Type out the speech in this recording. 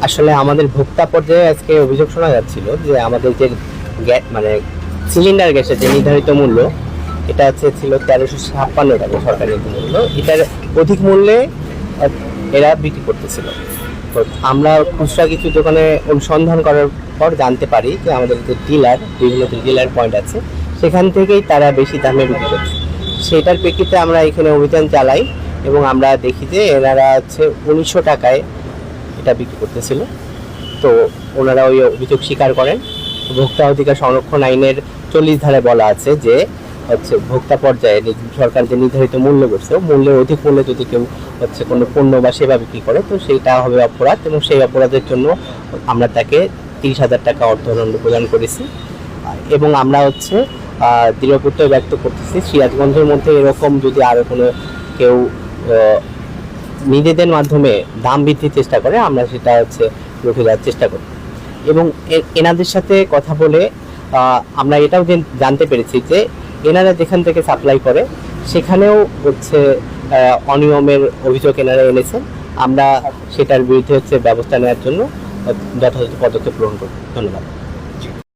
আসলে আমাদের ভোক্তা পর্যায়ে আজকে অভিযোগ শোনা যাচ্ছিল যে আমাদের যে মানে সিলিন্ডার গ্যাসের যে নির্ধারিত মূল্য এটা ছিল 1356 টাকা সরকারি মূল্য, এটার অধিক মূল্যে এরা বিক্রি করতেছিল। তো আমরা খুচরা কিছু দোকানে অনুসন্ধান করার পর জানতে পারি যে আমাদের যে ডিলার, বিভিন্ন ডিলার পয়েন্ট আছে, সেখান থেকেই তারা বেশি দামে বিক্রি করছে। সেটার প্রেক্ষিতে আমরা এখানে অভিযান চালাই এবং আমরা দেখি যে এনারা 1900 টাকায় এটা বিক্রি করতেছিল। তো ওনারা ওই অভিযোগ স্বীকার করেন। ভোক্তা অধিকার সংরক্ষণ আইনের 40 ধারায় বলা আছে যে ভোক্তা পর্যায়ে সরকার যে নির্ধারিত মূল্য করছে, মূল্যের অধিক মূল্যে যদি কেউ কোনো পণ্য বা সেবা বিক্রি করে, তো সেইটা হবে অপরাধ এবং সেই অপরাধের জন্য আমরা তাকে 30,000 টাকা অর্থদণ্ড প্রদান করেছি। এবং আমরা দৃঢ় প্রত্যয় ব্যক্ত করতেছি, সিরাজগঞ্জের মধ্যে এরকম যদি আরও কোনো কেউ নিজেদের মাধ্যমে দাম বৃদ্ধির চেষ্টা করে, আমরা সেটা রুখে দেওয়ার চেষ্টা করি। এবং এনাদের সাথে কথা বলে আমরা এটাও জানতে পেরেছি যে এনারা যেখান থেকে সাপ্লাই করে সেখানেও অনিয়মের অভিযোগ এনারা এনেছেন। আমরা সেটার বিরুদ্ধে ব্যবস্থা নেওয়ার জন্য যথাযথ পদক্ষেপ গ্রহণ করব। ধন্যবাদ।